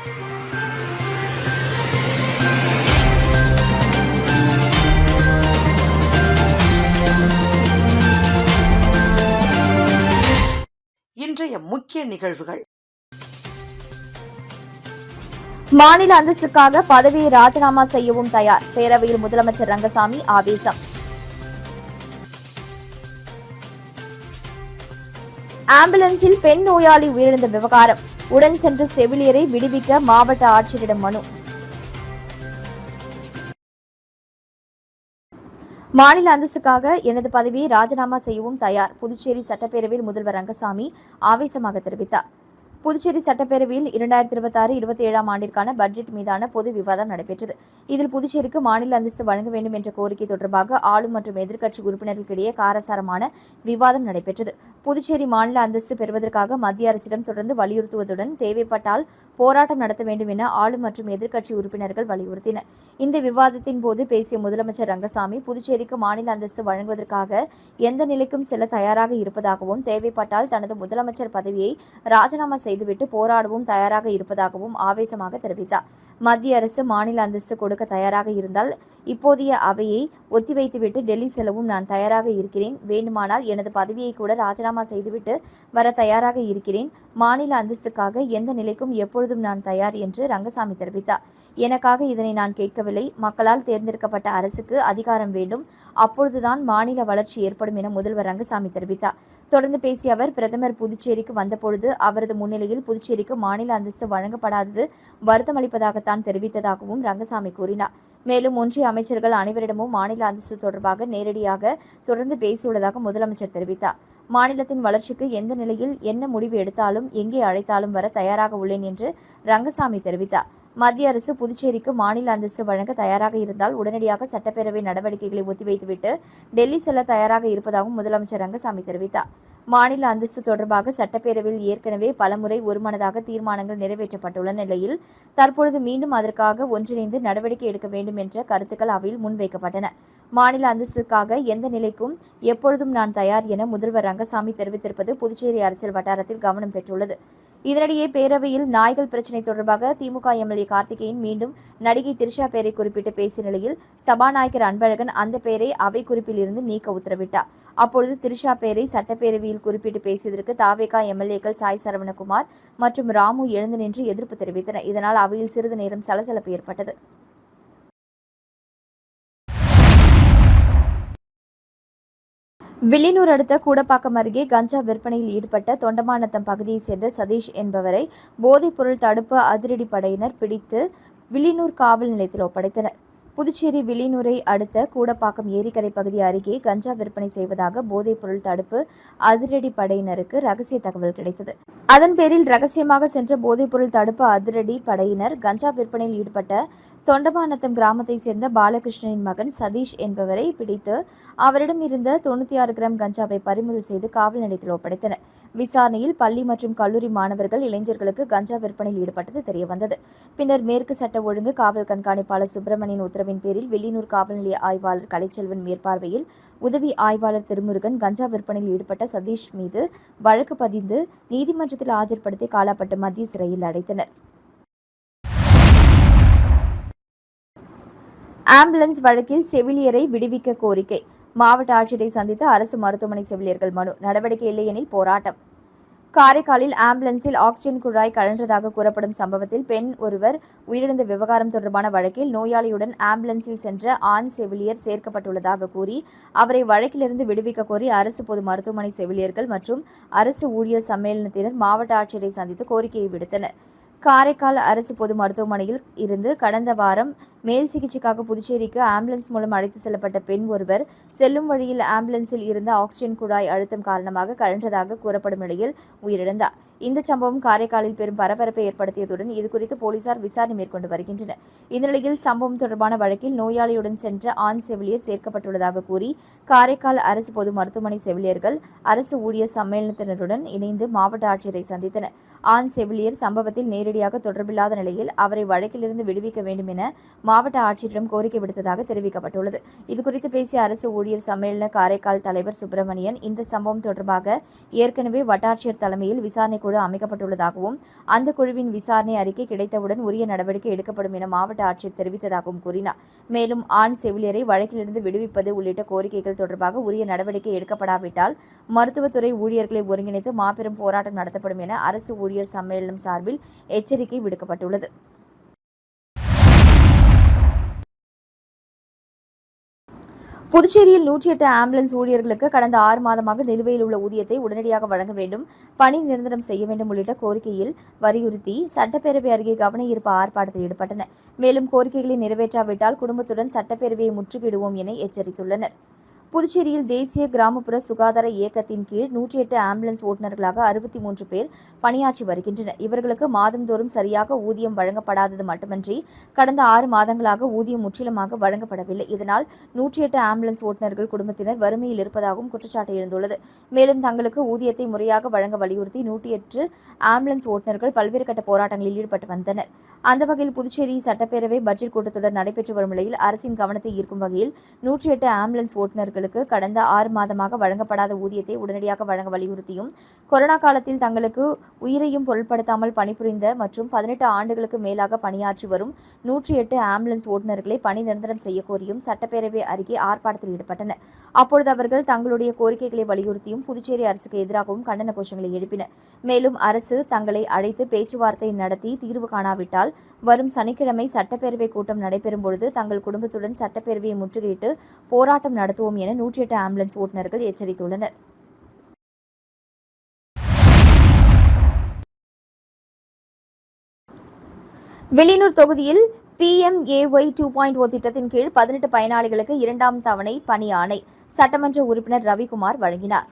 இன்றைய முக்கிய நிகழ்வுகள். மாநில அந்தஸ்துக்காக பதவியை ராஜினாமா செய்யவும் தயார், பேரவையில் முதலமைச்சர் ரங்கசாமி ஆவேசம். ஆம்புலன்ஸில் பெண் நோயாளி உயிரிழந்த விவகாரம், உடன் சென்ற செவிலியரை விடுவிக்க மாவட்ட ஆட்சியரிடம் மனு. மாநில அந்தஸ்துக்காக எனது பதவியை ராஜினாமா செய்யவும் தயார், புதுச்சேரி சட்டப்பேரவையில் முதல்வர் ரங்கசாமி ஆவேசமாக தெரிவித்தார். புதுச்சேரி சட்டப்பேரவையில் 2026-27 ஆண்டிற்கான பட்ஜெட் மீதான பொது விவாதம் நடைபெற்றது. இதில் புதுச்சேரிக்கு மாநில அந்தஸ்து வழங்க வேண்டும் என்ற கோரிக்கை தொடர்பாக ஆளும் மற்றும் எதிர்க்கட்சி உறுப்பினர்களுக்கிடையே காரசாரமான விவாதம் நடைபெற்றது. புதுச்சேரி மாநில அந்தஸ்து பெறுவதற்காக மத்திய அரசிடம் தொடர்ந்து வலியுறுத்துவதுடன் தேவைப்பட்டால் போராட்டம் நடத்த வேண்டும் என ஆளும் மற்றும் எதிர்க்கட்சி உறுப்பினர்கள் வலியுறுத்தினர். இந்த விவாதத்தின் போது பேசிய முதலமைச்சர் ரங்கசாமி, புதுச்சேரிக்கு மாநில அந்தஸ்து வழங்குவதற்காக எந்த நிலைக்கும் செல்ல தயாராக இருப்பதாகவும், தேவைப்பட்டால் தனது முதலமைச்சர் பதவியை ராஜினாமா செய்துவிட்டு போராடவும் தயாராக இருப்பதாகவும் ஆவேசமாக தெரிவித்தார். மத்திய அரசு மாநில அந்தஸ்து கொடுக்க தயாராக இருந்தால் இப்போதைய அவையை ஒத்திவைத்துவிட்டு டெல்லி செல்லவும் நான் தயாராக இருக்கிறேன். வேண்டுமானால் எனது பதவியை கூட ராஜினாமா செய்துவிட்டு வர தயாராக இருக்கிறேன். மாநில அந்தஸ்துக்காக எந்த நிலைக்கும் எப்பொழுதும் நான் தயார் என்று ரங்கசாமி தெரிவித்தார். எனக்காக இதனை நான் கேட்கவில்லை. மக்களால் தேர்ந்தெடுக்கப்பட்ட அரசுக்கு அதிகாரம் வேண்டும். அப்பொழுதுதான் மாநில வளர்ச்சி ஏற்படும் என முதல்வர் ரங்கசாமி தெரிவித்தார். தொடர்ந்து பேசிய அவர், பிரதமர் புதுச்சேரிக்கு வந்தபொழுது அவரது முன்னிலையில் புதுச்சேரிக்கு மாநில அந்தஸ்து வழங்கப்படாதது வருத்தமளிப்பதாகத்தான் தெரிவித்ததாகவும் ரங்கசாமி கூறினார். மேலும் ஒன்றிய அமைச்சர்கள் அனைவரிடமும் மாநில அந்தஸ்து தொடர்பாக நேரடியாக தொடர்ந்து பேசியுள்ளதாக முதலமைச்சர் தெரிவித்தார். மாநிலத்தின் வளர்ச்சிக்கு எந்த நிலையில் என்ன முடிவு எடுத்தாலும் எங்கே அழைத்தாலும் வர தயாராக உள்ளேன் என்று ரங்கசாமி தெரிவித்தார். மத்திய அரசு புதுச்சேரிக்கு மாநில அந்தஸ்து வழங்க தயாராக இருந்தால் உடனடியாக சட்டப்பேரவை நடவடிக்கைகளை ஒத்திவைத்துவிட்டு டெல்லி செல்ல தயாராக இருப்பதாகவும் முதலமைச்சர் ரங்கசாமி தெரிவித்தார். மாநில அந்தஸ்து தொடர்பாக சட்டப்பேரவையில் ஏற்கனவே பலமுறை ஒருமனதாக தீர்மானங்கள் நிறைவேற்றப்பட்டுள்ள நிலையில் தற்பொழுது மீண்டும் அதற்காக ஒன்றிணைந்து நடவடிக்கை எடுக்க வேண்டும் என்ற கருத்துக்கள் அவையில் முன்வைக்கப்பட்டன. மாநில அந்தஸ்துக்காக எந்த நிலைக்கும் எப்பொழுதும் நான் தயார் என முதல்வர் ரங்கசாமி தெரிவித்திருப்பது புதுச்சேரி அரசியல் வட்டாரத்தில் கவனம் பெற்றுள்ளது. இதனிடையே பேரவையில் நாய்கள் பிரச்சினை தொடர்பாக திமுக எம்எல்ஏ கார்த்திகேயன் மீண்டும் நடிகை திரிஷா பெயரை குறிப்பிட்டு பேசிய நிலையில் சபாநாயகர் அன்பழகன் அந்த பெயரை அவை குறிப்பில் இருந்து நீக்க உத்தரவிட்டார். அப்பொழுது திரிஷா பெயரை சட்டப்பேரவையில் குறிப்பிட்டு பேசியதற்கு தாவேகா எம்எல்ஏக்கள் சாய் சரவணகுமார் மற்றும் ராமு எழுந்து நின்று எதிர்ப்பு தெரிவித்தனர். இதனால் அவையில் சிறிது நேரம் சலசலப்பு ஏற்பட்டது. வில்லியனூர் அடுத்த கூடப்பாக்கம் அருகே கஞ்சா விற்பனையில் ஈடுபட்ட தொண்டமாநத்தம் பகுதியைச் சேர்ந்த சதீஷ் என்பவரை போதைப்பொருள் தடுப்பு அதிரடிப்படையினர் பிடித்து வில்லியனூர் காவல் நிலையத்தில் ஒப்படைத்தனர். புதுச்சேரி வில்லியனூரை அடுத்த கூடப்பாக்கம் ஏரிக்கரை பகுதி அருகே கஞ்சா விற்பனை செய்வதாக போதைப்பொருள் தடுப்பு அதிரடிப்படையினருக்கு ரகசிய தகவல் கிடைத்தது. அதன் பேரில் ரகசியமாக சென்ற போதைப்பொருள் தடுப்பு அதிரடி படையினர் கஞ்சா விற்பனையில் ஈடுபட்ட தொண்டமாநத்தம் கிராமத்தை சேர்ந்த பாலகிருஷ்ணனின் மகன் சதீஷ் என்பவரை பிடித்து அவரிடம் இருந்த 96 கிராம் கஞ்சாவை பறிமுதல் செய்து காவல் நிலையத்தில் ஒப்படைத்தனர். விசாரணையில் பள்ளி மற்றும் கல்லூரி மாணவர்கள், இளைஞர்களுக்கு கஞ்சா விற்பனையில் ஈடுபட்டது தெரியவந்தது. பின்னர் மேற்கு சட்ட ஒழுங்கு காவல் கண்காணிப்பாளர் சுப்பிரமணியன் உத்தரவின் பேரில் வில்லியனூர் காவல் நிலைய ஆய்வாளர் கலைச்செல்வன் மேற்பார்வையில் உதவி ஆய்வாளர் திருமுருகன் கஞ்சா விற்பனையில் ஈடுபட்ட சதீஷ் மீது வழக்கு பதிந்து நீதிமன்றத்தில் ஆஜர்படுத்தி காலாப்பட்டு மத்திய சிறையில் அடைத்தனர். ஆம்புலன்ஸ் வழக்கில் செவிலியரை விடுவிக்க கோரிக்கை, மாவட்ட ஆட்சியரை சந்தித்த அரசு மருத்துவமனை செவிலியர்கள் மனு. நடவடிக்கை இல்லையெனில் போராட்டம். காரைக்காலில் ஆம்புலன்ஸில் ஆக்சிஜன் குழாய் கழன்றதாக கூறப்படும் சம்பவத்தில் பெண் ஒருவர் உயிரிழந்த விவகாரம் தொடர்பான வழக்கில் நோயாளியுடன் ஆம்புலன்ஸில் சென்ற ஆண் செவிலியர் சேர்க்கப்பட்டுள்ளதாக கூறி அவரை வழக்கிலிருந்து விடுவிக்க கோரி அரசு பொது மருத்துவமனை செவிலியர்கள் மற்றும் அரசு ஊழியர் சம்மேளனத்தினர் மாவட்ட ஆட்சியரை சந்தித்து கோரிக்கையை விடுத்தனர். காரைக்கால் அரசு பொது மருத்துவமனையில் இருந்து கடந்த வாரம் மேல் சிகிச்சைக்காக புதுச்சேரிக்கு ஆம்புலன்ஸ் மூலம் அழைத்து செல்லப்பட்ட பெண் ஒருவர் செல்லும் வழியில் ஆம்புலன்ஸில் இருந்த ஆக்சிஜன் குழாய் அழுத்தம் காரணமாக கழன்றதாக கூறப்படும் நிலையில் உயிரிழந்தார். இந்த சம்பவம் காரைக்காலில் பெரும் பரபரப்பை ஏற்படுத்தியதுடன் இதுகுறித்து போலீசார் விசாரணை மேற்கொண்டு வருகின்றனர். இந்நிலையில் சம்பவம் தொடர்பான வழக்கில் நோயாளியுடன் சென்ற ஆண் செவிலியர் சேர்க்கப்பட்டுள்ளதாக கூறி காரைக்கால் அரசு பொது மருத்துவமனை செவிலியர்கள் அரசு ஊழியர் சம்மேளனத்தினருடன் இணைந்து மாவட்ட ஆட்சியரை சந்தித்தனர். ஆண் செவிலியர் சம்பவத்தில் நேரடி நேரடியாக தொடர்பில்லாத நிலையில் அவரை வழக்கிலிருந்து விடுவிக்க வேண்டும் என மாவட்ட ஆட்சியரிடம் கோரிக்கை விடுத்ததாக தெரிவிக்கப்பட்டுள்ளது. இதுகுறித்து பேசிய அரசு ஊழியர் சம்மேளன காரைக்கால் தலைவர் சுப்பிரமணியன், இந்த சம்பவம் தொடர்பாக ஏற்கனவே வட்டாட்சியர் தலைமையில் விசாரணை குழு அமைக்கப்பட்டுள்ளதாகவும் அந்த குழுவின் விசாரணை அறிக்கை கிடைத்தவுடன் உரிய நடவடிக்கை எடுக்கப்படும் என மாவட்ட ஆட்சியர் தெரிவித்ததாகவும் கூறினார். மேலும் ஆண் செவிலியரை வழக்கிலிருந்து விடுவிப்பது உள்ளிட்ட கோரிக்கைகள் தொடர்பாக உரிய நடவடிக்கை எடுக்கப்படாவிட்டால் மருத்துவத்துறை ஊழியர்களை ஒருங்கிணைத்து மாபெரும் போராட்டம் நடத்தப்படும் என அரசு ஊழியர் சம்மேளனம் சார்பில் எச்சரிக்கை விடுக்கப்பட்டுள்ளது. புதுச்சேரியில் 108 ஆம்புலன்ஸ் ஊழியர்களுக்கு கடந்த 6 மாதமாக நிலுவையில் உள்ள ஊதியத்தை உடனடியாக வழங்க வேண்டும், பணி நிரந்தரம் செய்ய வேண்டும் உள்ளிட்ட கோரிக்கையில் வலியுறுத்தி சட்டப்பேரவை அருகே கவன ஈர்ப்பு ஆர்ப்பாட்டத்தில் ஈடுபட்டனர். மேலும் கோரிக்கைகளை நிறைவேற்றாவிட்டால் குடும்பத்துடன் சட்டப்பேரவையை முற்றுகையிடுவோம் என எச்சரித்துள்ளனர். புதுச்சேரியில் தேசிய கிராமப்புற சுகாதார இயக்கத்தின் கீழ் 108 ஆம்புலன்ஸ் ஓட்டுநர்களாக 63 பேர் பணியாற்றி வருகின்றனர். இவர்களுக்கு மாதந்தோறும் சரியாக ஊதியம் வழங்கப்படாதது மட்டுமன்றி கடந்த 6 மாதங்களாக ஊதியம் முற்றிலுமாக வழங்கப்படவில்லை. இதனால் 108 ஆம்புலன்ஸ் ஓட்டுநர்கள் குடும்பத்தினர் வறுமையில் இருப்பதாகவும் குற்றச்சாட்டு எழுந்துள்ளது. மேலும் தங்களுக்கு ஊதியத்தை முறையாக வழங்க வலியுறுத்தி 108 ஆம்புலன்ஸ் ஓட்டுநர்கள் பல்வேறு கட்ட போராட்டங்களில் ஈடுபட்டு வந்தனர். அந்த வகையில் புதுச்சேரி சட்டப்பேரவை பட்ஜெட் கூட்டத்தொடர் நடைபெற்று வரும் நிலையில் அரசின் கவனத்தை ஈர்க்கும் வகையில் 108 ஆம்புலன்ஸ் ஓட்டுநர்கள் கடந்த 6 மாதமாக வழங்கப்படாத ஊதியத்தை உடனடியாக வழங்க வலியுறுத்தியும், கொரோனா காலத்தில் தங்களுக்கு உயிரையும் பொருட்படுத்தாமல் பணிபுரிந்த மற்றும் 18 ஆண்டுகளுக்கு மேலாக பணியாற்றி வரும் 108 ஆம்புலன்ஸ் ஓட்டுநர்களை பணி நிரந்தரம் செய்ய கோரியும் சட்டப்பேரவை அருகே ஆர்ப்பாட்டத்தில் ஈடுபட்டனர். அப்பொழுது அவர்கள் தங்களுடைய கோரிக்கைகளை வலியுறுத்தியும் புதுச்சேரி அரசுக்கு எதிராகவும் கண்டன கோஷங்களை எழுப்பினர். மேலும் அரசு தங்களை அழைத்து பேச்சுவார்த்தை நடத்தி தீர்வு காணாவிட்டால் வரும் சனிக்கிழமை சட்டப்பேரவை கூட்டம் நடைபெறும் பொழுது தங்கள் குடும்பத்துடன் சட்டப்பேரவையை முற்றுகையிட்டு போராட்டம் நடத்துவோம் என 108 ஆம்புலன்ஸ் ஓட்டுநர்கள் எச்சரித்துள்ளனர். வில்லியனூர் தொகுதியில் PMAY 2.0 திட்டத்தின் கீழ் 18 பயனாளிகளுக்கு 2ஆம் தவணை பணி ஆணை சட்டமன்ற உறுப்பினர் ரவிக்குமார் வழங்கினார்.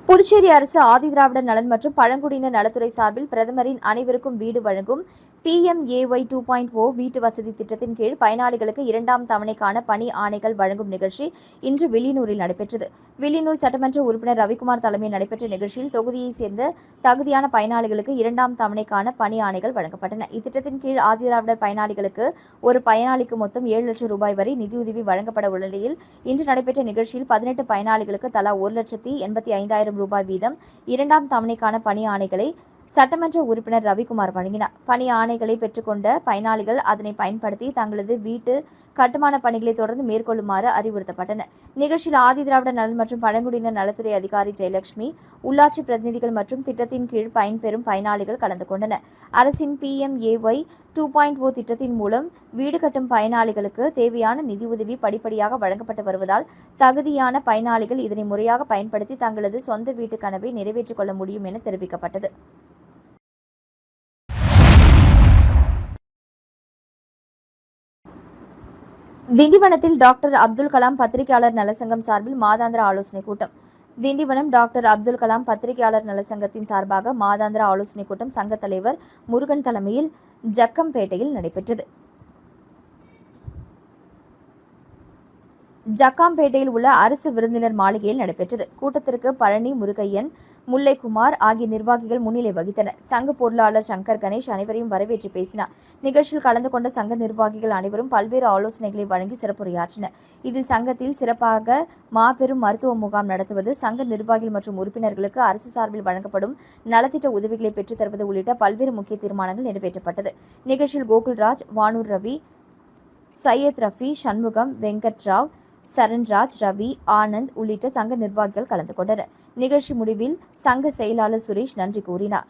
புதுச்சேரி அரசு ஆதிதிராவிடர் நலன் மற்றும் பழங்குடியினர் நலத்துறை சார்பில் பிரதமரின் அனைவருக்கும் வீடு வழங்கும் PMAY 2.0 வீட்டு வசதி திட்டத்தின் கீழ் பயனாளிகளுக்கு 2ஆம் தவணைக்கான பணி ஆணைகள் வழங்கும் நிகழ்ச்சி இன்று வில்லியனூரில் நடைபெற்றது. வில்லியனூர் சட்டமன்ற உறுப்பினர் ரவிக்குமார் தலைமையில் நடைபெற்ற நிகழ்ச்சியில் தொகுதியைச் சேர்ந்த தகுதியான பயனாளிகளுக்கு 2ஆம் தவணைக்கான பணி ஆணைகள் வழங்கப்பட்டன. இத்திட்டத்தின் கீழ் ஆதிதிராவிடர் பயனாளிகளுக்கு ஒரு பயனாளிக்கு மொத்தம் 7 லட்சம் ரூபாய் வரை நிதியுதவி வழங்கப்பட உள்ள நிலையில் இன்று நடைபெற்ற நிகழ்ச்சியில் 18 பயனாளிகளுக்கு தலா 1,85,000 ரூபாய் வீதம் 2ஆம் தவணைக்கான பணி ஆணைகளை சட்டமன்ற உறுப்பினர் ரவிக்குமார் வழங்கினார். பணி ஆணைகளை பெற்றுக்கொண்ட பயனாளிகள் அதனை பயன்படுத்தி தங்களது வீட்டு கட்டுமான பணிகளை தொடர்ந்து மேற்கொள்ளுமாறு அறிவுறுத்தப்பட்டனர். நிகழ்ச்சியில் ஆதிதிராவிடர் நலன் மற்றும் பழங்குடியினர் நலத்துறை அதிகாரி ஜெயலட்சுமி, உள்ளாட்சி பிரதிநிதிகள் மற்றும் திட்டத்தின் கீழ் பயன்பெறும் பயனாளிகள் கலந்து கொண்டனர். அரசின் PMAY 2.0 திட்டத்தின் மூலம் வீடு கட்டும் பயனாளிகளுக்கு தேவையான நிதியுதவி படிப்படியாக வழங்கப்பட்டு வருவதால் தகுதியான பயனாளிகள் இதனை முறையாக பயன்படுத்தி தங்களது சொந்த வீட்டு கனவை நிறைவேற்றிக் கொள்ள முடியும் என தெரிவிக்கப்பட்டது. திண்டிவனத்தில் டாக்டர் அப்துல் கலாம் பத்திரிகையாளர் நலசங்கம் சார்பில் மாதாந்திர ஆலோசனை கூட்டம். திண்டிவனம் டாக்டர் அப்துல் கலாம் பத்திரிகையாளர் நலசங்கத்தின் சார்பாக மாதாந்திர ஆலோசனை கூட்டம் சங்க தலைவர் முருகன் தலைமையில் ஜக்கம்பேட்டையில் நடைபெற்றது. ஜக்காம்பேட்டையில் உள்ள அரசு விருந்தினர் மாளிகையில் நடைபெற்றது. கூட்டத்திற்கு பழனி, முருகையன், முல்லைக்குமார் ஆகிய நிர்வாகிகள் முன்னிலை வகித்தனர். சங்க பொருளாளர் சங்கர் கணேஷ் அனைவரையும் வரவேற்று பேசினார். நிகழ்ச்சியில் கலந்து கொண்ட சங்க நிர்வாகிகள் அனைவரும் பல்வேறு ஆலோசனைகளை வழங்கி சிறப்புரையாற்றினர். இதில் சங்கத்தில் சிறப்பாக மாபெரும் மருத்துவ முகாம் நடத்துவது, சங்க நிர்வாகிகள் மற்றும் உறுப்பினர்களுக்கு அரசு சார்பில் வழங்கப்படும் நலத்திட்ட உதவிகளை பெற்றுத் தருவது உள்ளிட்ட பல்வேறு முக்கிய தீர்மானங்கள் நிறைவேற்றப்பட்டது. நிகழ்ச்சியில் கோகுல்ராஜ், வானூர் ரவி, சையத் ரஃபி, சண்முகம், வெங்கட்ராவ், சரண்ராஜ், ரவி, ஆனந்த் உள்ளிட்ட சங்க நிர்வாகிகள் கலந்து கொண்டனர். நிகழ்ச்சி முடிவில் சங்க செயலாளர் சுரேஷ் நன்றி கூறினார்.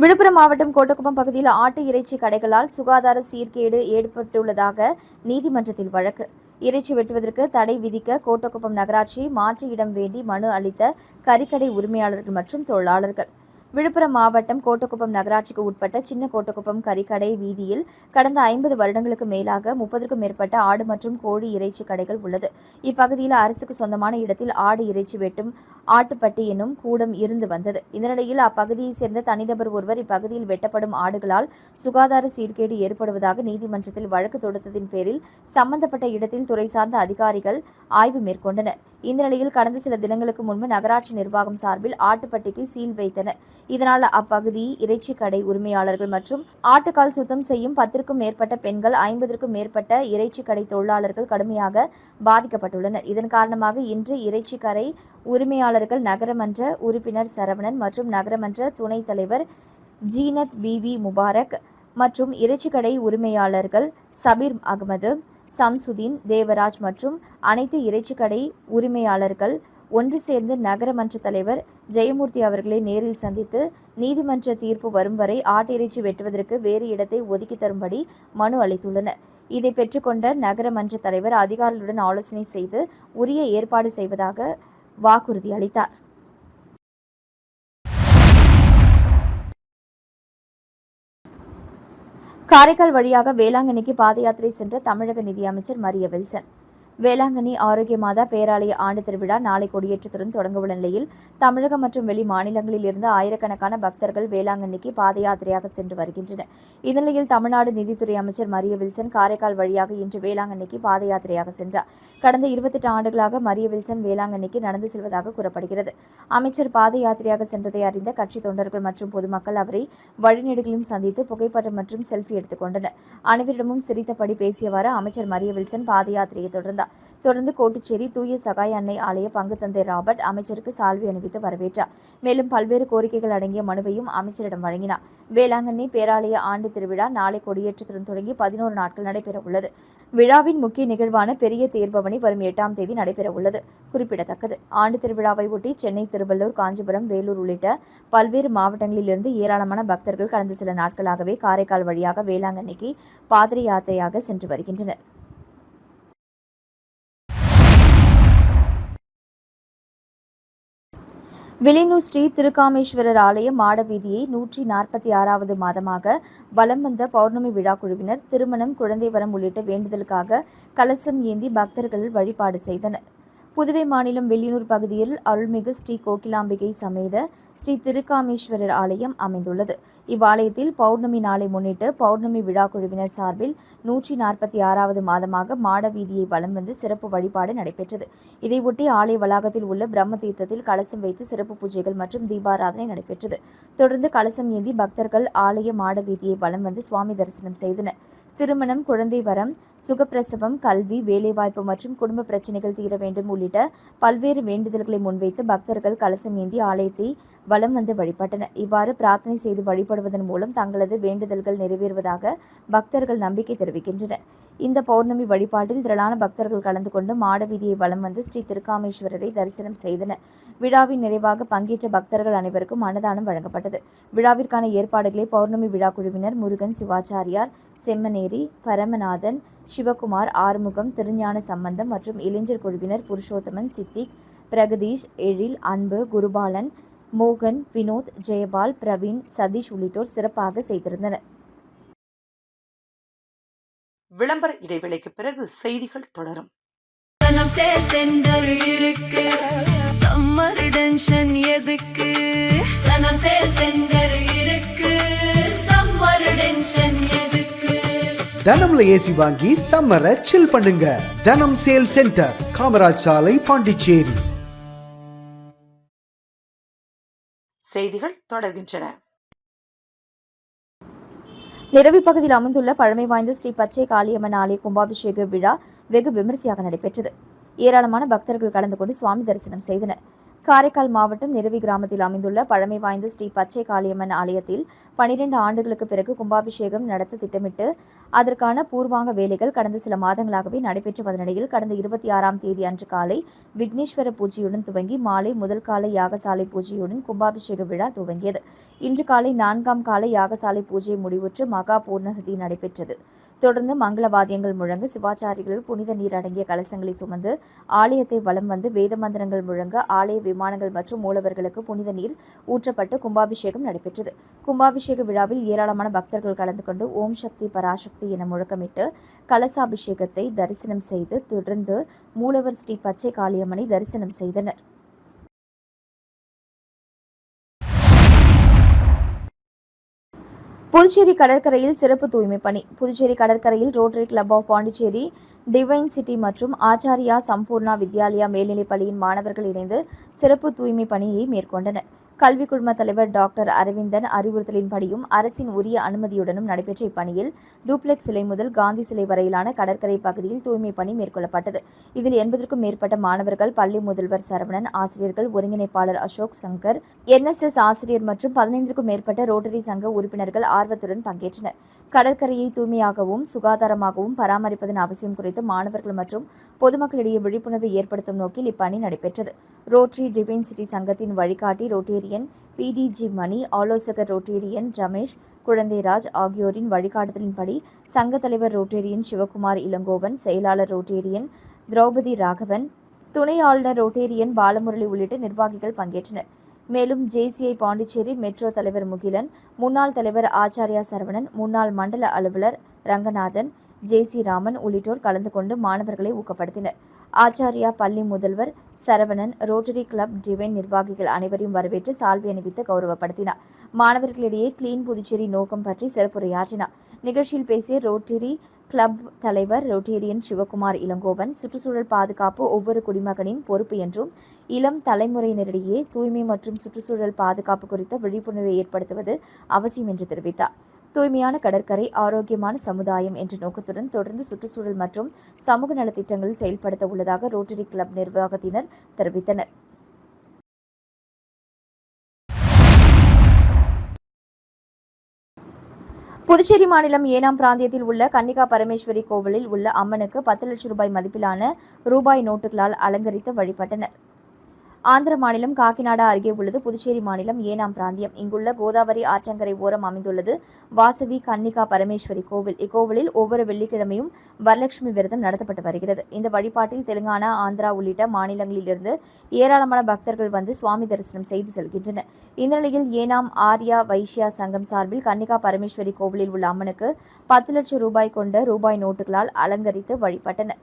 விழுப்புரம் மாவட்டம் கோட்டக்குப்பம் பகுதியில் ஆட்டு இறைச்சி கடைகளால் சுகாதார சீர்கேடு ஏற்பட்டுள்ளதாக நீதிமன்றத்தில் வழக்கு. இறைச்சி வெட்டுவதற்கு தடை விதிக்க கோட்டக்குப்பம் நகராட்சி மாற்று இடம் வேண்டி மனு அளித்த கறிக்கடை உரிமையாளர்கள் மற்றும் தொழிலாளர்கள். விழுப்புரம் மாவட்டம் கோட்டக்குப்பம் நகராட்சிக்கு உட்பட்ட சின்ன கோட்டக்குப்பம் கறிக்கடை வீதியில் கடந்த 50 வருடங்களுக்கு மேலாக 30க்கும் மேற்பட்ட ஆடு மற்றும் கோழி இறைச்சி கடைகள் உள்ளது. இப்பகுதியில் அரசுக்கு சொந்தமான இடத்தில் ஆடு இறைச்சி வெட்டும் ஆட்டுப்பட்டி என்னும் கூடம் இருந்து வந்தது. இந்த நிலையில் அப்பகுதியைச் சேர்ந்த தனிநபர் ஒருவர் இப்பகுதியில் வெட்டப்படும் ஆடுகளால் சுகாதார சீர்கேடு ஏற்படுவதாக நீதிமன்றத்தில் வழக்கு தொடுத்ததின் பேரில் சம்பந்தப்பட்ட இடத்தில் துறை சார்ந்த அதிகாரிகள் ஆய்வு மேற்கொண்டனர். இந்த நிலையில் கடந்த சில தினங்களுக்கு முன்பு நகராட்சி நிர்வாகம் சார்பில் ஆட்டுப்பட்டிக்கு சீல் வைத்தனர். இதனால் அப்பகுதி இறைச்சி கடை உரிமையாளர்கள் மற்றும் ஆட்டுக்கால் சுத்தம் செய்யும் 10க்கும் மேற்பட்ட பெண்கள் 50க்கும் மேற்பட்ட இறைச்சி கடை தொழிலாளர்கள் கடுமையாக பாதிக்கப்பட்டுள்ளனர். இதன் காரணமாக இன்று இறைச்சி கடை உரிமையாளர்கள் நகரமன்ற உறுப்பினர் சரவணன் மற்றும் நகரமன்ற துணைத் தலைவர் ஜீனத் பிவி முபாரக் மற்றும் இறைச்சிக்கடை உரிமையாளர்கள் சபீர் அகமது, சம்சுதீன், தேவராஜ் மற்றும் அனைத்து இறைச்சிக்கடை உரிமையாளர்கள் ஒன்று சேர்ந்து நகரமன்ற தலைவர் ஜெயமூர்த்தி அவர்களை நேரில் சந்தித்து நீதிமன்ற தீர்ப்பு வரும் வரை ஆட்டு இறைச்சி வெட்டுவதற்கு வேறு இடத்தை ஒதுக்கி தரும்படி மனு அளித்துள்ளனர். இதை பெற்றுக்கொண்ட நகரமன்ற தலைவர் அதிகாரிகளுடன் ஆலோசனை செய்து உரிய ஏற்பாடு செய்வதாக வாக்குறுதி அளித்தார். காரைக்கால் வழியாக வேளாங்கண்ணிக்கு பாத யாத்திரை சென்ற தமிழக நிதியமைச்சர் மரிய வில்சன். வேளாங்கண்ணி ஆரோக்கிய மாதா பேராலய ஆண்டு திருவிழா நாளை கொடியேற்றத்துடன் தொடங்கவுள்ள நிலையில் தமிழகம் மற்றும் வெளி மாநிலங்களில் இருந்து ஆயிரக்கணக்கான பக்தர்கள் வேளாங்கண்ணிக்கு பாத யாத்திரையாக சென்று வருகின்றனர். இந்நிலையில் தமிழ்நாடு நிதித்துறை அமைச்சர் மரிய வில்சன் காரைக்கால் வழியாக இன்று வேளாங்கண்ணிக்கு பாத யாத்திரையாக சென்றார். கடந்த 28 ஆண்டுகளாக மரிய வில்சன் வேளாங்கண்ணிக்கு நடந்து செல்வதாக கூறப்படுகிறது. அமைச்சர் பாத யாத்திரையாக சென்றதை அறிந்த கட்சி தொண்டர்கள் மற்றும் பொதுமக்கள் அவரை வழிநெடுகிலும் சந்தித்து புகைப்படம் மற்றும் செல்ஃபி எடுத்துக் கொண்டனர். அனைவரிடமும் சிரித்தபடி பேசியவாறு அமைச்சர் மரிய வில்சன் பாத யாத்திரையை தொடர்ந்தார். தொடர்ந்து கோட்டுச்சேரி தூய சகாய் அன்னை ஆலய பங்கு தந்தை ராபர்ட் அமைச்சருக்கு சால்வை அணிவித்து வரவேற்றார். மேலும் பல்வேறு கோரிக்கைகள் அடங்கிய மனுவையும் அமைச்சரிடம் வழங்கினார். வேளாங்கண்ணி பேராலய ஆண்டு திருவிழா நாளை கொடியேற்றத்துடன் தொடங்கி 11 நாட்கள் நடைபெற உள்ளது. விழாவின் முக்கிய நிகழ்வான பெரிய தேர்பவனி வரும் 8ஆம் தேதி நடைபெற உள்ளது குறிப்பிடத்தக்கது. ஆண்டு திருவிழாவை ஒட்டி சென்னை, திருவள்ளூர், காஞ்சிபுரம், வேலூர் உள்ளிட்ட பல்வேறு மாவட்டங்களிலிருந்து ஏராளமான பக்தர்கள் கடந்த சில நாட்களாகவே காரைக்கால் வழியாக வேளாங்கண்ணிக்கு பாத யாத்திரையாக சென்று வருகின்றனர். வில்லியனூர் ஸ்ரீ திருக்காமேஸ்வரர் ஆலய மாட வீதியை 146வது மாதமாக வலம் வந்த பௌர்ணமி விழா குழுவினர் திருமணம், குழந்தை வரம் உள்ளிட்ட வேண்டுதலுக்காக கலசம் ஏந்தி பக்தர்கள் வழிபாடு செய்தனர். புதுவை மாநிலம் வில்லியனூர் பகுதியில் அருள்மிகு ஸ்ரீ கோகிலாம்பிகை சமேத ஸ்ரீ திருக்காமேஸ்வரர் ஆலயம் அமைந்துள்ளது. இவ்வாலயத்தில் பௌர்ணமி நாளை முன்னிட்டு பௌர்ணமி விழா குழுவினர் சார்பில் 146வது மாதமாக மாட வீதியை வலம் வந்து சிறப்பு வழிபாடு நடைபெற்றது. இதையொட்டி ஆலய வளாகத்தில் உள்ள பிரம்ம தீர்த்தத்தில் கலசம் வைத்து சிறப்பு பூஜைகள் மற்றும் தீபாராதனை நடைபெற்றது. தொடர்ந்து கலசம் ஏந்தி பக்தர்கள் ஆலய மாட வீதியை வலம் வந்து சுவாமி தரிசனம் செய்தனர். திருமணம், குழந்தை வரம், சுகப்பிரசவம், கல்வி, வேலைவாய்ப்பு மற்றும் குடும்ப பிரச்சினைகள் தீர வேண்டும் உள்ளிட்ட பல்வேறு வேண்டுதல்களை முன்வைத்து பக்தர்கள் கலசம் ஏந்தி ஆலயத்தை வலம் வந்து வழிபட்டனர். இவ்வாறு பிரார்த்தனை செய்து வழிபடுவதன் மூலம் தங்களது வேண்டுதல்கள் நிறைவேறுவதாக பக்தர்கள் நம்பிக்கை தெரிவிக்கின்றனர். இந்த பௌர்ணமி வழிபாட்டில் திரளான பக்தர்கள் கலந்து கொண்டு மாட வீதியை வலம் வந்து ஸ்ரீ திருக்காமேஸ்வரரை தரிசனம் செய்தனர். விழாவின் நிறைவாக பங்கேற்ற பக்தர்கள் அனைவருக்கும் அன்னதானம் வழங்கப்பட்டது. விழாவிற்கான ஏற்பாடுகளை பௌர்ணமி விழா குழுவினர் முருகன், சிவாச்சாரியார், செம்மனேரி, பரமநாதன், சிவகுமார், ஆறுமுகம், திருஞான சம்பந்தம் மற்றும் இளைஞர் குழுவினர் புருஷோத்தமன், சித்திக், பிரகதீஷ், எழில், அன்பு, குருபாலன், மோகன், வினோத், ஜெயபால், பிரவீன், சதீஷ் உள்ளிட்டோர் சிறப்பாக செய்திருந்தனர். விளம்பர இடைவேளைக்கு பிறகு செய்திகள் தொடரும். தனம்ல ஏசி வாங்கி சம்மரை சில் பண்ணுங்க. தனம் சேல் சென்டர், காமராஜ் சாலை, பாண்டிச்சேரி. செய்திகள் தொடர்கின்றன. நிரவி பகுதியில் அமைந்துள்ள பழமை வாய்ந்த ஸ்ரீ பச்சை காளியம்மன் ஆலய கும்பாபிஷேக விழா வெகு விமரிசையாக நடைபெற்றது. ஏராளமான பக்தர்கள் கலந்து கொண்டு சுவாமி தரிசனம் செய்தனர். காரைக்கால் மாவட்டம் நிரவி கிராமத்தில் அமைந்துள்ள பழமை வாய்ந்த ஸ்ரீ பச்சை காளியம்மன் ஆலயத்தில் 12 ஆண்டுகளுக்கு பிறகு கும்பாபிஷேகம் நடத்த திட்டமிட்டு அதற்கான பூர்வாங்க வேலைகள் கடந்த சில மாதங்களாகவே நடைபெற்று வந்த நிலையில் கடந்த 26ஆம் தேதி அன்று காலை விக்னேஸ்வர பூஜையுடன் துவங்கி மாலை முதல் கால யாகசாலை பூஜையுடன் கும்பாபிஷேக விழா துவங்கியது. இன்று காலை 4ஆம் கால யாகசாலை பூஜை முடிவுற்று மகா பூர்ணகதி நடைபெற்றது. தொடர்ந்து மங்கள வாத்தியங்கள் முழங்க சிவாச்சாரிகள் புனித நீர் அடங்கிய கலசங்களை சுமந்து ஆலயத்தை வலம் வந்து வேத மந்திரங்கள் முழங்க ஆலய விமானங்கள் மற்றும் மூலவர்களுக்கு புனித நீர் ஊற்றப்பட்டு கும்பாபிஷேகம் நடைபெற்றது. கும்பாபிஷேக விழாவில் ஏராளமான பக்தர்கள் கலந்து கொண்டு ஓம் சக்தி பராசக்தி என முழக்கமிட்டு கலசாபிஷேகத்தை தரிசனம் செய்து தொடர்ந்து மூலவர் ஸ்ரீ பச்சை காளியம்மனை தரிசனம் செய்தனர். புதுச்சேரி கடற்கரையில் சிறப்பு தூய்மை பணி. புதுச்சேரி கடற்கரையில் rotary club of Pondicherry, divine city மற்றும் ஆச்சாரியா சம்பூர்ணா வித்யாலயா மேல்நிலைப் பள்ளியின் மாணவர்கள் இணைந்து சிறப்பு தூய்மை பணியை மேற்கொண்டனர். கல்வி குழும தலைவர் டாக்டர் அரவிந்தன் அறிவுறுத்தலின்படியும் அரசின் உரிய அனுமதியுடனும் நடைபெற்ற இப்பணியில் டூப்ளெக்ஸ் சிலை முதல் காந்தி சிலை வரையிலான கடற்கரை பகுதியில் தூய்மை பணி மேற்கொள்ளப்பட்டது. இதில் 80க்கும் மேற்பட்ட மாணவர்கள், பள்ளி முதல்வர் சரவணன், ஆசிரியர்கள், ஒருங்கிணைப்பாளர் அசோக் சங்கர், NSS ஆசிரியர் மற்றும் 15க்கும் மேற்பட்ட ரோட்டரி சங்க உறுப்பினர்கள் ஆர்வத்துடன் பங்கேற்றனர். கடற்கரையை தூய்மையாகவும் சுகாதாரமாகவும் பராமரிப்பதன் அவசியம் குறித்து மாணவர்கள் மற்றும் பொதுமக்களிடையே விழிப்புணர்வை ஏற்படுத்தும் நோக்கில் இப்பணி நடைபெற்றது. ரோட்டரி டிவைன் சிட்டி சங்கத்தின் வழிகாட்டி ரோட்டேரியன் PDG மணி, ஆலோசகர் ரோட்டேரியன் ரமேஷ் குழந்தைராஜ் ஆகியோரின் வழிகாட்டுதலின்படி சங்க தலைவர் ரோட்டேரியன் சிவகுமார் இளங்கோவன், செயலாளர் ரோட்டேரியன் திரௌபதி ராகவன், துணை ஆளுநர் ரோட்டேரியன் பாலமுரளி உள்ளிட்ட நிர்வாகிகள் பங்கேற்றனர். மேலும் JCI பாண்டிச்சேரி மெட்ரோ தலைவர் முகிலன், முன்னாள் தலைவர் ஆச்சாரியா சரவணன், முன்னாள் மண்டல அலுவலர் ரங்கநாதன், JC ராமன் உள்ளிட்டோர் கலந்து கொண்டு மாணவர்களை ஊக்கப்படுத்தினர். ஆச்சாரியா பள்ளி முதல்வர் சரவணன் ரோட்டரி கிளப் டிவைன் நிர்வாகிகள் அனைவரையும் வரவேற்று சால்வை அணிவித்து கௌரவப்படுத்தினார். மாணவர்களிடையே கிளீன் புதுச்சேரி நோக்கம் பற்றி சிறப்புரையாற்றினார். நிகழ்ச்சியில் பேசிய ரோட்டரி கிளப் தலைவர் ரோட்டேரியன் சிவகுமார் இளங்கோவன், சுற்றுச்சூழல் பாதுகாப்பு ஒவ்வொரு குடிமகனின் பொறுப்பு என்றும் இளம் தலைமுறையினரிடையே தூய்மை மற்றும் சுற்றுச்சூழல் பாதுகாப்பு குறித்த விழிப்புணர்வை ஏற்படுத்துவது அவசியம் என்று தெரிவித்தார். தூய்மையான கடற்கரை, ஆரோக்கியமான சமுதாயம் என்ற நோக்கத்துடன் தொடர்ந்து சுற்றுச்சூழல் மற்றும் சமூக நலத்திட்டங்கள் செயல்படுத்த உள்ளதாக ரோட்டரி கிளப் நிர்வாகத்தினர் தெரிவித்தனர். புதுச்சேரி மாநிலம் ஏனாம் பிராந்தியத்தில் உள்ள கன்னிகா பரமேஸ்வரி கோவிலில் உள்ள அம்மனுக்கு 10 லட்சம் ரூபாய் மதிப்பிலான ரூபாய் நோட்டுகளால் அலங்கரித்து வழிபட்டனர். ஆந்திர மாநிலம் காக்கிநாடா அருகே உள்ளது புதுச்சேரி மாநிலம் ஏனாம் பிராந்தியம். இங்குள்ள கோதாவரி ஆற்றங்கரை ஓரம் அமைந்துள்ளது வாசவி கன்னிகா பரமேஸ்வரி கோவில். இக்கோவிலில் ஒவ்வொரு வெள்ளிக்கிழமையும் வரலட்சுமி விரதம் நடத்தப்பட்டு வருகிறது. இந்த வழிபாட்டில் தெலுங்கானா, ஆந்திரா உள்ளிட்ட மாநிலங்களிலிருந்து ஏராளமான பக்தர்கள் வந்து சுவாமி தரிசனம் செய்து செல்கின்றனர். இந்த நிலையில் ஏனாம் ஆர்யா வைஷ்யா சங்கம் சார்பில் கன்னிகா பரமேஸ்வரி கோவிலில் உள்ள அம்மனுக்கு 10 லட்சம் ரூபாய் கொண்ட ரூபாய் நோட்டுகளால் அலங்கரித்து வழிபட்டனர்.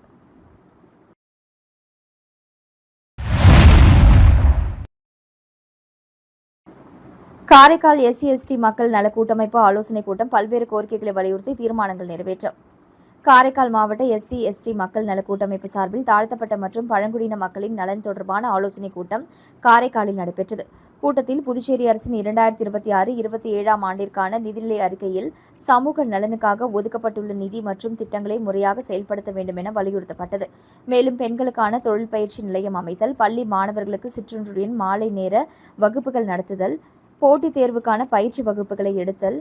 காரைக்கால் SC/ST மக்கள் நல கூட்டமைப்பு ஆலோசனைக் கூட்டம். பல்வேறு கோரிக்கைகளை வலியுறுத்தி தீர்மானங்கள் நிறைவேற்றம். காரைக்கால் மாவட்ட SC/ST மக்கள் நல கூட்டமைப்பு சார்பில் தாழ்த்தப்பட்ட மற்றும் பழங்குடியின மக்களின் நலன் தொடர்பான ஆலோசனைக் கூட்டம் காரைக்காலில் நடைபெற்றது. கூட்டத்தில் புதுச்சேரி அரசின் 2026-27 ஆண்டிற்கான நிதிநிலை அறிக்கையில் சமூக நலனுக்காக ஒதுக்கப்பட்டுள்ள நிதி மற்றும் திட்டங்களை முறையாக செயல்படுத்த வேண்டும் என வலியுறுத்தப்பட்டது. மேலும் பெண்களுக்கான தொழில் பயிற்சி நிலையம் அமைத்தல், பள்ளி மாணவர்களுக்கு சிற்றுண்டியுடன் மாலை நேர வகுப்புகள் நடத்துதல், போட்டித் தேர்வுக்கான பயிற்சி வகுப்புகளை எடுத்தல்,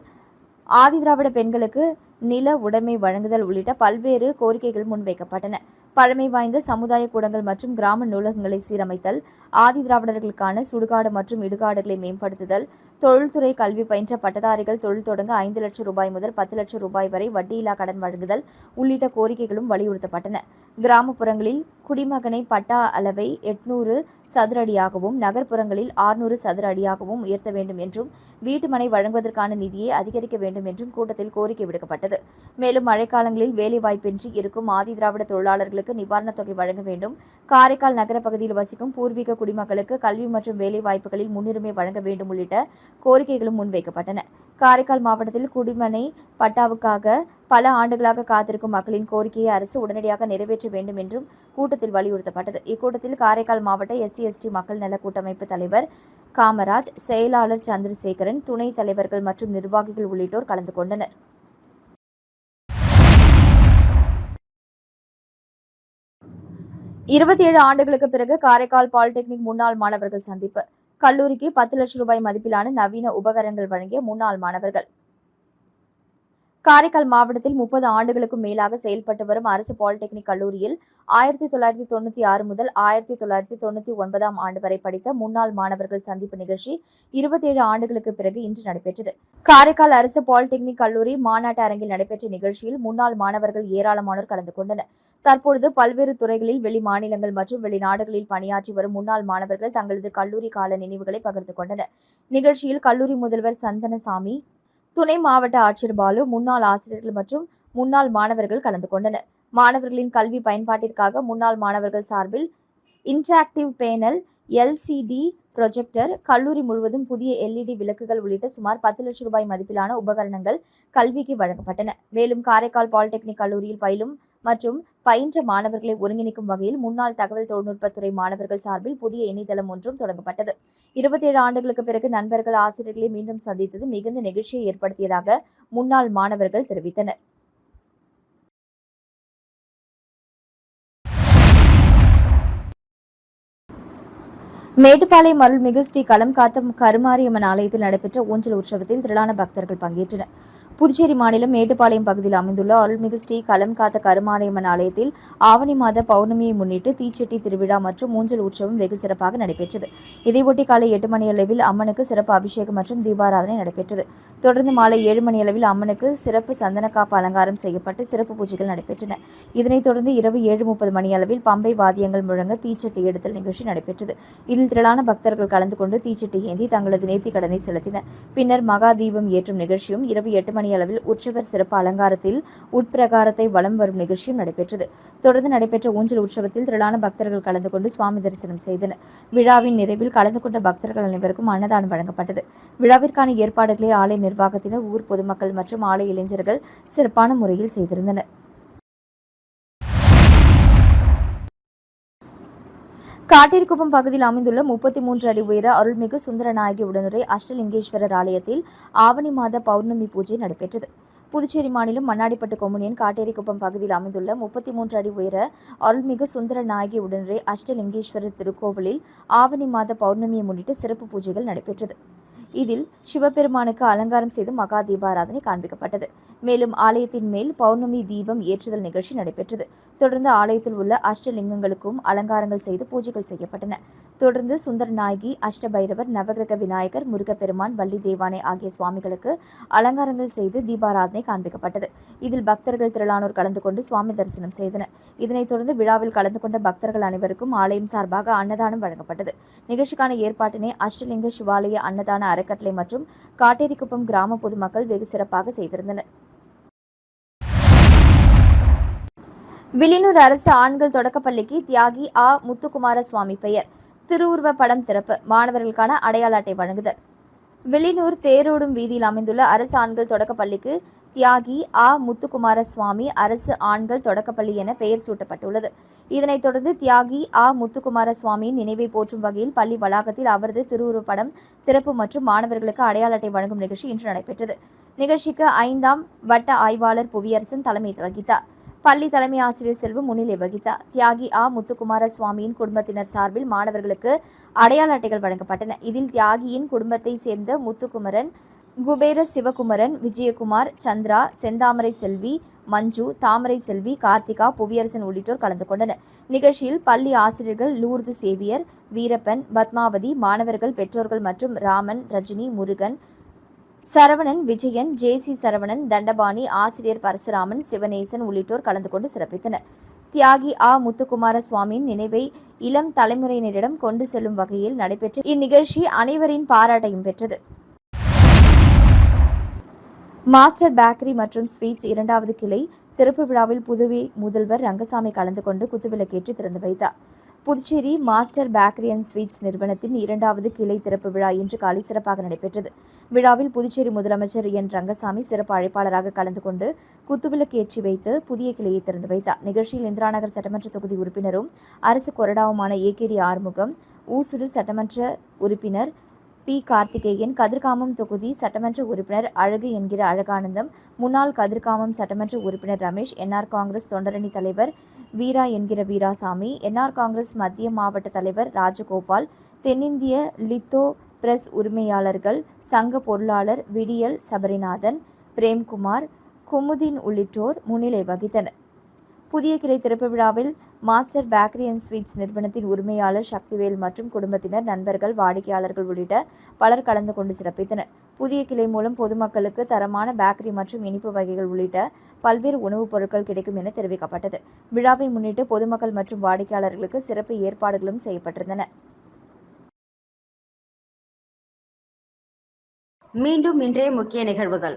ஆதிதிராவிட பெண்களுக்கு நில உடைமை வழங்குதல் உள்ளிட்ட பல்வேறு கோரிக்கைகள் முன்வைக்கப்பட்டன. பழமை வாய்ந்த சமுதாய கூடங்கள் மற்றும் கிராம நூலகங்களை சீரமைத்தல், ஆதிதிராவிடர்களுக்கான சுடுகாடு மற்றும் இடுகாடுகளை மேம்படுத்துதல், தொழில்துறை கல்வி பயின்ற பட்டதாரிகள் தொழில் தொடங்க 5 லட்சம் ரூபாய் முதல் 10 லட்சம் ரூபாய் வரை வட்டியில்லா கடன் வழங்குதல் உள்ளிட்ட கோரிக்கைகளும் வலியுறுத்தப்பட்டன. கிராமப்புறங்களில் குடிமகனை பட்டா அளவை 800 சதுர அடியாகவும், நகர்ப்புறங்களில் 600 சதுர அடியாகவும் உயர்த்த வேண்டும் என்றும், வீட்டு மனை வழங்குவதற்கான நிதியை அதிகரிக்க வேண்டும் என்றும் கூட்டத்தில் கோரிக்கை விடுக்கப்பட்டது. மேலும் மழைக்காலங்களில் வேலைவாய்ப்பின்றி இருக்கும் ஆதிதிராவிட தொழிலாளர்களுக்கு நிவாரணத் தொகை வழங்க வேண்டும், காரைக்கால் நகர பகுதியில் வசிக்கும் பூர்வீக குடிமக்களுக்கு கல்வி மற்றும் வேலை வாய்ப்புகளில் முன்னுரிமை வழங்க வேண்டும் உள்ளிட்ட கோரிக்கைகளும் முன்வைக்கப்பட்டன. காரைக்கால் மாவட்டத்தில் குடிமனை பட்டாவுக்காக பல ஆண்டுகளாக காத்திருக்கும் மக்களின் கோரிக்கையை அரசு உடனடியாக நிறைவேற்ற வேண்டும் என்றும் கூட்டத்தில் வலியுறுத்தப்பட்டது. இக்கூட்டத்தில் காரைக்கால் மாவட்ட SC/ST மக்கள் நல கூட்டமைப்பு தலைவர் காமராஜ், செயலாளர் சந்திரசேகரன், துணைத் தலைவர்கள் மற்றும் நிர்வாகிகள் உள்ளிட்டோர் கலந்து கொண்டனர். இருபத்தேழு ஆண்டுகளுக்கு பிறகு காரைக்கால் பாலிடெக்னிக் முன்னாள் மாணவர்கள் சந்திப்பு. கல்லூரிக்கு 10 லட்சம் ரூபாய் மதிப்பிலான நவீன உபகரணங்கள் வழங்கிய முன்னாள் மாணவர்கள். காரைக்கால் மாவட்டத்தில் 30 ஆண்டுகளுக்கும் மேலாக செயல்பட்டு வரும் அரசு பாலிடெக்னிக் கல்லூரியில் 1996 முதல் 1999 ஆண்டு வரை படித்த முன்னாள் மாணவர்கள் சந்திப்பு நிகழ்ச்சி 27 ஆண்டுகளுக்கு பிறகு இன்று நடைபெற்றது. காரைக்கால் அரசு பாலிடெக்னிக் கல்லூரி மாநாட்டு அரங்கில் நடைபெற்ற நிகழ்ச்சியில் முன்னாள் மாணவர்கள் ஏராளமானோர் கலந்து கொண்டனர். தற்பொழுது பல்வேறு துறைகளில் வெளி மாநிலங்கள் மற்றும் வெளிநாடுகளில் பணியாற்றி வரும் முன்னாள் மாணவர்கள் தங்களது கல்லூரி கால நினைவுகளை பகிர்ந்து கொண்டனர். நிகழ்ச்சியில் கல்லூரி முதல்வர் சந்தனசாமி, துணை மாவட்ட ஆட்சியர் பாலு, முன்னாள் ஆசிரியர்கள் மற்றும் முன்னாள் மாணவர்கள் கலந்து கொண்டனர். மாணவர்களின் கல்வி பயன்பாட்டிற்காக முன்னாள் மாணவர்கள் சார்பில் இன்டராக்டிவ் பேனல், எல்சிடி ப்ரொஜெக்டர், கல்லூரி முழுவதும் புதிய LED விளக்குகள் உள்ளிட்ட சுமார் 10 லட்சம் ரூபாய் மதிப்பிலான உபகரணங்கள் கல்விக்கு வழங்கப்பட்டன. மேலும் காரைக்கால் பாலிடெக்னிக் கல்லூரியில் பயிலும் மற்றும் பயின்ற மாணவர்களை ஒருங்கிணைக்கும் வகையில் முன்னாள் தகவல் தொழில்நுட்பத்துறை மாணவர்கள் சார்பில் புதிய இணையதளம் ஒன்றும் தொடங்கப்பட்டது. 27 ஆண்டுகளுக்கு பிறகு நண்பர்கள், ஆசிரியர்களை மீண்டும் சந்தித்தது மிகுந்த நெகிழ்ச்சியை ஏற்படுத்தியதாக முன்னாள் மாணவர்கள் தெரிவித்தனர். மேட்டுப்பாளையம் அருள்மிகு ஸ்ரீ களம்காத்த கருமாரியம்மன் ஆலயத்தில் நடைபெற்ற ஊஞ்சல் உற்சவத்தில் திரளான பக்தர்கள் பங்கேற்றனர். புதுச்சேரி மாநிலம் மேட்டுப்பாளையம் பகுதியில் அமைந்துள்ள அருள்மிகு ஸ்ரீ களம்காத்த கருமாரியம்மன் ஆலயத்தில் ஆவணி மாத பௌர்ணமியை முன்னிட்டு தீச்சட்டி திருவிழா மற்றும் ஊஞ்சல் உற்சவம் வெகு சிறப்பாக நடைபெற்றது. இதையொட்டி காலை 8 மணியளவில் அம்மனுக்கு சிறப்பு அபிஷேகம் மற்றும் தீபாராதனை நடைபெற்றது. தொடர்ந்து மாலை 7 மணியளவில் அம்மனுக்கு சிறப்பு சந்தனக்காப்பு அலங்காரம் செய்யப்பட்டு சிறப்பு பூஜைகள் நடைபெற்றன. இதனைத் தொடர்ந்து இரவு 7:30 மணியளவில் பம்பை வாத்தியங்கள் முழங்க தீச்சட்டி எடுத்தல் நிகழ்ச்சி நடைபெற்றது. இதில் திரளான பக்தர்கள் கலந்து கொண்டு தீச்சட்டி ஏந்தி தங்களது நேர்த்திக் கடனை செலுத்தினர். பின்னர் மகா தீபம் ஏற்றும் நிகழ்ச்சியும், இரவு 8 மணியளவில் உற்சவர் சிறப்பு அலங்காரத்தில் உட்பிரகாரத்தை வலம் வரும் நிகழ்ச்சியும் நடைபெற்றது. தொடர்ந்து நடைபெற்ற ஊஞ்சல் உற்சவத்தில் திரளான பக்தர்கள் கலந்து கொண்டு சுவாமி தரிசனம் செய்தனர். விழாவின் நிறைவில் கலந்து கொண்ட பக்தர்கள் அனைவருக்கும் அன்னதானம் வழங்கப்பட்டது. விழாவிற்கான ஏற்பாடுகளை ஆலய நிர்வாகத்தினர், ஊர் பொதுமக்கள் மற்றும் ஆலய இளைஞர்கள் சிறப்பான முறையில் செய்திருந்தனர். காட்டேரிக்குப்பம் பகுதியில் அமைந்துள்ள 33 அடி உயர அருள்மிகு சுந்தரநாயகி உடனுரை அஷ்டலிங்கேஸ்வரர் ஆலயத்தில் ஆவணி மாத பௌர்ணமி பூஜை நடைபெற்றது. புதுச்சேரி மாநிலம் மண்ணாடிப்பட்டு கொம்யூனியன் காட்டேரிக்குப்பம் பகுதியில் அமைந்துள்ள 33 அடி உயர அருள்மிகு சுந்தரநாயகி உடனுரை அஷ்டலிங்கேஸ்வரர் திருக்கோவிலில் ஆவணி மாத பௌர்ணமியை முன்னிட்டு சிறப்பு பூஜைகள் நடைபெற்றது. இதில் சிவபெருமானுக்கு அலங்காரம் செய்து மகா தீபாராதனை காண்பிக்கப்பட்டது. மேலும் ஆலயத்தின் மேல் பௌர்ணமி தீபம் ஏற்றுதல் நிகழ்ச்சி நடைபெற்றது. தொடர்ந்து ஆலயத்தில் உள்ள அஷ்டலிங்கங்களுக்கும் அலங்காரங்கள் செய்து பூஜைகள் செய்யப்பட்டன. தொடர்ந்து சுந்தரநாயகி, அஷ்டபைரவர், நவகிரக விநாயகர், முருகப்பெருமான், வள்ளி தேவானை ஆகிய சுவாமிகளுக்கு அலங்காரங்கள் செய்து தீபாராதனை காண்பிக்கப்பட்டது. இதில் பக்தர்கள் திரளானோர் கலந்து கொண்டு சுவாமி தரிசனம் செய்தனர். இதனைத் தொடர்ந்து விழாவில் கலந்து கொண்ட பக்தர்கள் அனைவருக்கும் ஆலயம் சார்பாக அன்னதானம் வழங்கப்பட்டது. நிகழ்ச்சிக்கான ஏற்பாட்டினை அஷ்டலிங்க சிவாலய அன்னதான அறக்கட்டளை மற்றும் காட்டேரிக்குப்பம் கிராம பொதுமக்கள் வெகு சிறப்பாக செய்திருந்தனர். வில்லியனூர் அரசு ஆண்கள் தொடக்கப்பள்ளிக்கு தியாகி ஆ. முத்துக்குமாரசுவாமி பெயர் திருவுருவ படம் திறப்பு, மாணவர்களுக்கான அடையாள அட்டை வழங்குதல். வில்லியனூர் தேரோடும் வீதியில் அமைந்துள்ள அரசு ஆண்கள் தொடக்கப்பள்ளிக்கு தியாகி ஆ. முத்துக்குமாரசுவாமி அரசு ஆண்கள் தொடக்கப்பள்ளி என பெயர் சூட்டப்பட்டுள்ளது. இதனைத் தொடர்ந்து தியாகி ஆ. முத்துக்குமாரசுவாமியின் நினைவை போற்றும் வகையில் பள்ளி வளாகத்தில் அவரது திருவுருவப்படம் திறப்பு மற்றும் மாணவர்களுக்கு அடையாள அட்டை வழங்கும் நிகழ்ச்சி இன்று நடைபெற்றது. நிகழ்ச்சிக்கு 5ஆம் வட்ட ஆய்வாளர் புவியரசன் தலைமை வகித்தார். பள்ளி தலைமை ஆசிரியர் செல்வம் முன்னிலை வகித்தார். தியாகி ஆ. முத்துக்குமாரசுவாமியின் குடும்பத்தினர் சார்பில் மாணவர்களுக்கு அடையாள அட்டைகள் வழங்கப்பட்டன. இதில் தியாகியின் குடும்பத்தை சேர்ந்த முத்துக்குமரன், குபேர சிவகுமரன், விஜயகுமார், சந்திரா, செந்தாமரை செல்வி, மஞ்சு, தாமரை செல்வி, கார்த்திகா, புவியரசன் உள்ளிட்டோர் கலந்து கொண்டனர். நிகழ்ச்சியில் பள்ளி ஆசிரியர்கள் லூர்து சேவியர், வீரப்பன், பத்மாவதி, மாணவர்கள், பெற்றோர்கள் மற்றும் ராமன், ரஜினி, முருகன், சரவணன், விஜயன், ஜேசி சரவணன், தண்டபாணி, ஆசிரியர் பரசுராமன், சிவநேசன் உள்ளிட்டோர் கலந்து கொண்டு சிறப்பித்தனர். தியாகி ஆ. முத்துக்குமாரசுவாமியின் நினைவை இளம் தலைமுறையினரிடம் கொண்டு செல்லும் வகையில் நடைபெற்ற இந்நிகழ்ச்சி அனைவரின் பாராட்டையும் பெற்றது. மாஸ்டர் பேக்கரி மற்றும் ஸ்வீட்ஸ் 2வது கிளை திறப்பு விழாவில் புதுவை முதல்வர் ரங்கசாமி கலந்து கொண்டு குத்துவிளக்கேற்றி திறந்து வைத்தார். Puducherry master bakery and sweets நிறுவனத்தின் 2வது கிளை திறப்பு விழா இன்று காலை சிறப்பாக நடைபெற்றது. விழாவில் புதுச்சேரி முதலமைச்சர் என். ரங்கசாமி சிறப்பு அழைப்பாளராக கலந்து கொண்டு குத்துவிளக்கேற்றி வைத்து புதிய கிளையை திறந்து வைத்தார். நிகழ்ச்சியில் இந்திராநகர் சட்டமன்ற தொகுதி உறுப்பினரும் அரசு கொறடாவுமான ஏ.கே.டி. ஆறுமுகம், ஊசுடு சட்டமன்ற உறுப்பினர் பி. கார்த்திகேயன், கதிர்காமம் தொகுதி சட்டமன்ற உறுப்பினர் அழகு என்கிற அழகானந்தம், முன்னாள் கதிர்காமம் சட்டமன்ற உறுப்பினர் ரமேஷ், என்ஆர் காங்கிரஸ் தொண்டரணி தலைவர் வீரா என்கிற வீராசாமி, என்ஆர் காங்கிரஸ் மத்திய மாவட்ட தலைவர் ராஜகோபால், தென்னிந்திய லித்தோ பிரஸ் உரிமையாளர்கள் சங்க பொருளாளர் விடியல் சபரிநாதன், பிரேம்குமார், குமுதீன் உள்ளிட்டோர் முன்னிலை வகித்தனர். புதிய கிளை திறப்பு விழாவில் மாஸ்டர் பேக்கரி அண்ட் ஸ்வீட்ஸ் நிறுவனத்தின் உரிமையாளர் சக்திவேல் மற்றும் குடும்பத்தினர், நண்பர்கள், வாடிக்கையாளர்கள் உள்ளிட்ட பலர் கலந்து கொண்டு சிறப்பித்தனர். புதிய கிளை மூலம் பொதுமக்களுக்கு தரமான பேக்கரி மற்றும் இனிப்பு வகைகள் உள்ளிட்ட பல்வேறு உணவுப் பொருட்கள் கிடைக்கும் என தெரிவிக்கப்பட்டது. விழாவை முன்னிட்டு பொதுமக்கள் மற்றும் வாடிக்கையாளர்களுக்கு சிறப்பு ஏற்பாடுகளும் செய்யப்பட்டிருந்தன. மீண்டும் இன்றைய முக்கிய நிகழ்வுகள்.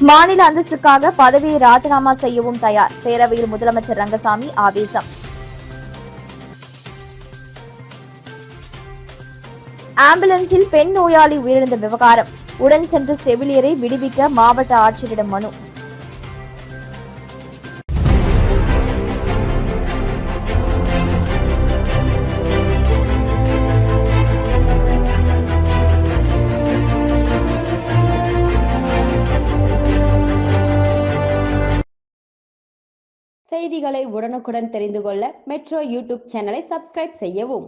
மாநில அந்தஸ்துக்காக பதவியை ராஜினாமா செய்யவும் தயார். பேரவையில் முதலமைச்சர் ரங்கசாமி ஆவேசம். ஆம்புலன்ஸில் பெண் நோயாளி உயிரிழந்த விவகாரம். உடன் சென்ற செவிலியரை விடுவிக்க மாவட்ட ஆட்சியரிடம் மனு. செய்திகளை உடனுக்குடன் தெரிந்து கொள்ள மெட்ரோ யூடியூப் சேனலை சப்ஸ்கிரைப் செய்யவும்.